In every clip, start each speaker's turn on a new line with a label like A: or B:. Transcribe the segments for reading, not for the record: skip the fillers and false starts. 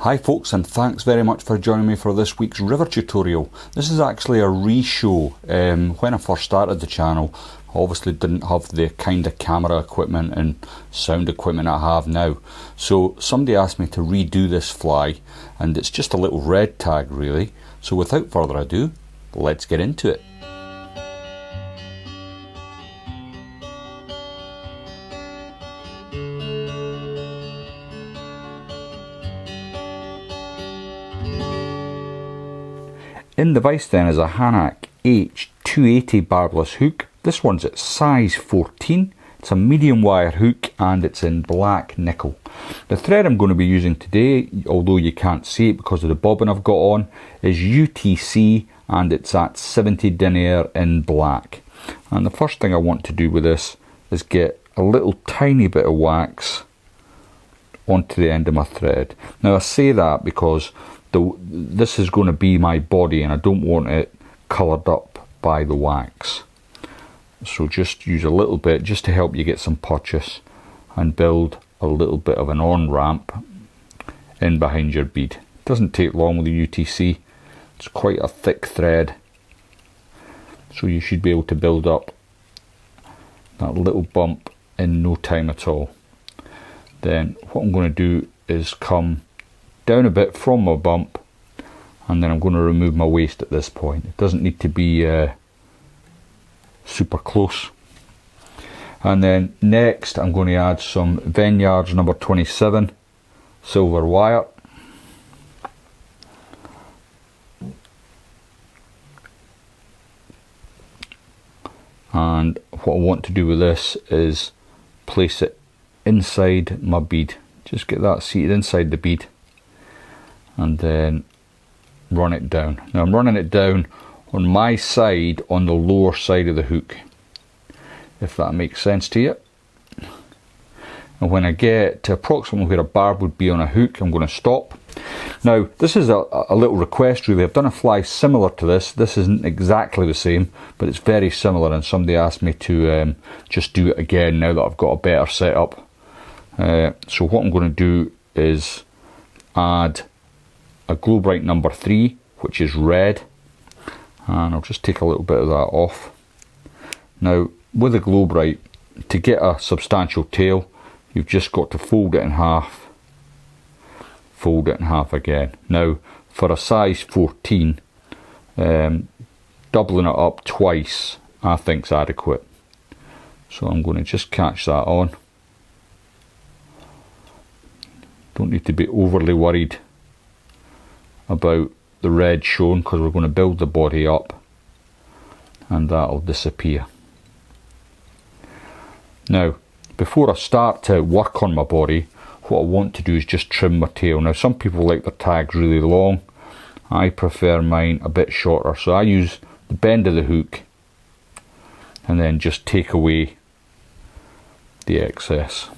A: Hi folks, and thanks very much for joining me for this week's river tutorial. This is actually a re-show. When I first started the channel, I obviously didn't have the kind of camera equipment and sound equipment I have now. So somebody asked me to redo this fly, and it's just a little red tag really. So without further ado, let's get into it. In the vise then is a Hanak H280 barbless hook. This one's at size 14. It's a medium wire hook and it's in black nickel. The thread I'm going to be using today, although you can't see it because of the bobbin I've got on, is UTC and it's at 70 denier in black. And the first thing I want to do with this is get a little tiny bit of wax onto the end of my thread. Now I say that because this is going to be my body and I don't want it coloured up by the wax. So just use a little bit just to help you get some purchase and build a little bit of an on-ramp in behind your bead. It doesn't take long with the UTC. It's quite a thick thread. So you should be able to build up that little bump in no time at all. Then what I'm going to do is come down a bit from my bump, and then I'm going to remove my waste at this point. It doesn't need to be super close. And then next I'm going to add some Venyards number 27 silver wire. And what I want to do with this is place it inside my bead. Just get that seated inside the bead and then run it down. Now I'm running it down on my side, on the lower side of the hook, if that makes sense to you. And when I get to approximately where a barb would be on a hook, I'm going to stop. Now this is a little request really. I've done a fly similar to this. This isn't exactly the same, but it's very similar, and somebody asked me to just do it again now that I've got a better setup. So what I'm going to do is add a Glo-Brite number 3, which is red, and I'll just take a little bit of that off. Now with a Glo-Brite, to get a substantial tail, you've just got to fold it in half, fold it in half again. Now for a size 14, doubling it up twice I think's adequate. So I'm going to just catch that on. Don't need to be overly worried about the red showing because we're going to build the body up and that'll disappear. Now before I start to work on my body, what I want to do is just trim my tail. Now some people like their tags really long. I prefer mine a bit shorter, so I use the bend of the hook and then just take away the excess.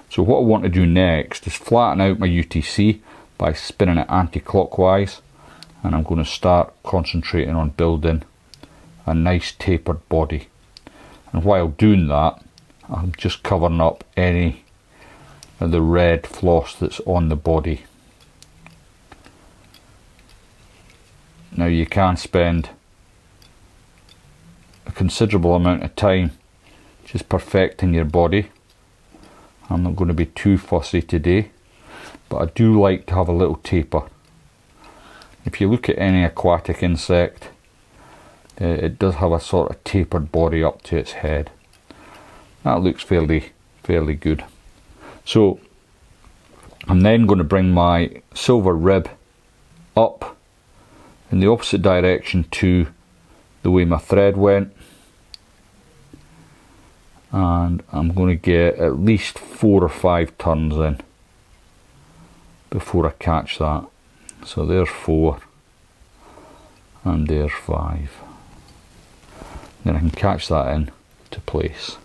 A: So what I want to do next is flatten out my UTC by spinning it anti-clockwise, and I'm going to start concentrating on building a nice tapered body. And while doing that, I'm just covering up any of the red floss that's on the body. Now you can spend a considerable amount of time just perfecting your body. I'm not going to be too fussy today, but I do like to have a little taper. If you look at any aquatic insect, it does have a sort of tapered body up to its head. That looks fairly good. So I'm then going to bring my silver rib up in the opposite direction to the way my thread went, and I'm going to get at least 4 or 5 turns in before I catch that. So there's 4 and there's 5. Then I can catch that in to place.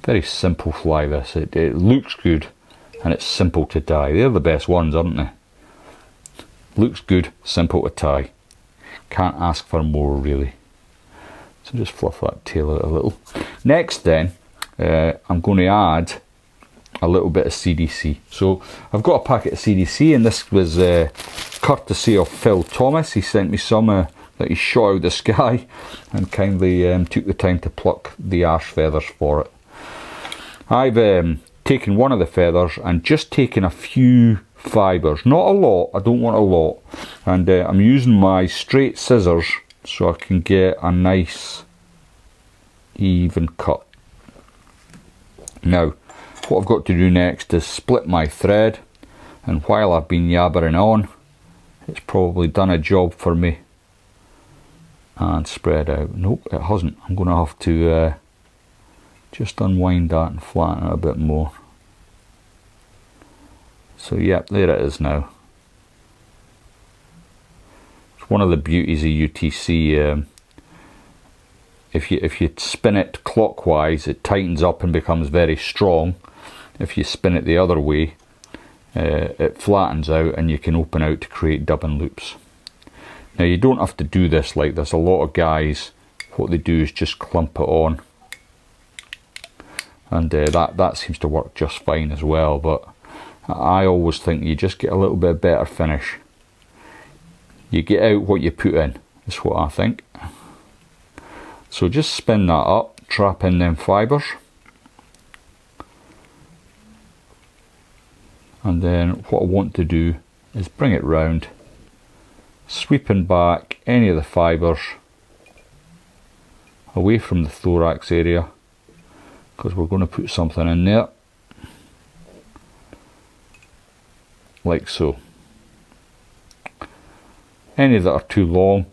A: Very simple fly this. It looks good and it's simple to tie. They're the best ones, aren't they? Looks good, simple to tie. Can't ask for more really. So just fluff that tail out a little. Next then, I'm going to add a little bit of CDC. So I've got a packet of CDC, and this was courtesy of Phil Thomas. He sent me some that he shot out of the sky, and kindly took the time to pluck the arse feathers for it. I've taken one of the feathers and just taken a few fibres, not a lot, I don't want a lot, and I'm using my straight scissors so I can get a nice even cut. Now what I've got to do next is split my thread, and while I've been yabbering on, it's probably done a job for me and spread out. Nope, it hasn't. I'm going to have to just unwind that and flatten it a bit more. So yep, there it is now. It's one of the beauties of UTC. If you spin it clockwise, it tightens up and becomes very strong. If you spin it the other way, it flattens out and you can open out to create dubbing loops. Now you don't have to do this like this. A lot of guys, what they do is just clump it on, and that seems to work just fine as well, but I always think you just get a little bit better finish. You get out what you put in, is what I think. So just spin that up, trap in them fibres, and then what I want to do is bring it round, sweeping back any of the fibres away from the thorax area, because we're going to put something in there, like so. Any that are too long,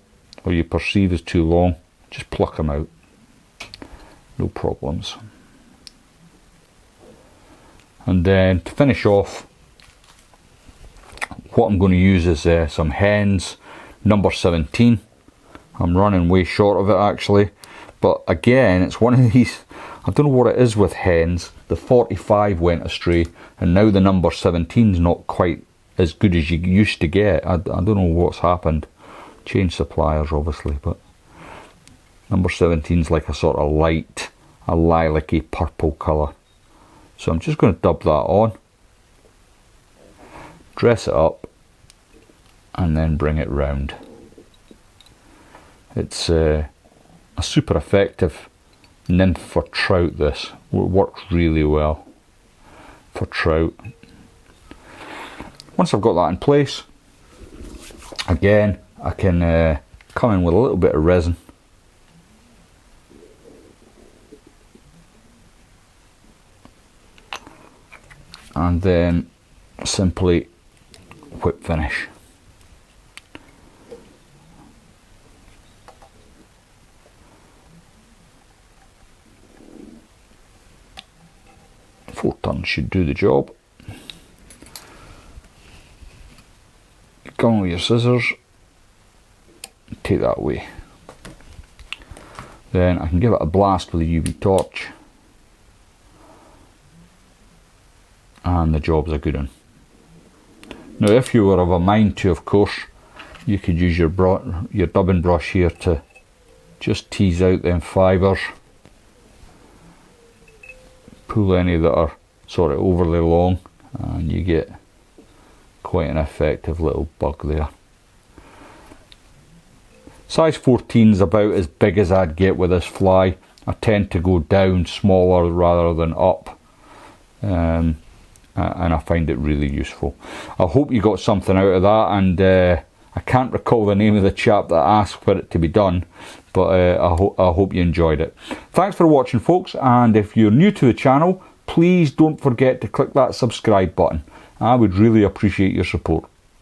A: or you perceive as too long, just pluck them out, no problems. And then to finish off, what I'm going to use is some Hends number 17. I'm running way short of it actually, but again it's one of these, I don't know what it is with Hens. The 45 went astray, and now the number 17 is not quite as good as you used to get. I don't know what's happened. Changed suppliers obviously, but number 17 is like a sort of light, a lilac-y purple colour. So I'm just going to dub that on, dress it up, and then bring it round. It's a super effective nymph for trout. This works really well for trout. Once I've got that in place, again I can come in with a little bit of resin, and then simply whip finish. Four turns should do the job. Come with your scissors, take that away. Then I can give it a blast with a UV torch, and the job's a good one. Now if you were of a mind to, of course, you could use your dubbing brush here to just tease out them fibres, pull any that are sort of overly long, and you get quite an effective little bug there. Size 14 is about as big as I'd get with this fly. I tend to go down smaller rather than up, and I find it really useful. I hope you got something out of that, and I can't recall the name of the chap that asked for it to be done, but I hope you enjoyed it. Thanks for watching, folks, and if you're new to the channel, please don't forget to click that subscribe button. I would really appreciate your support.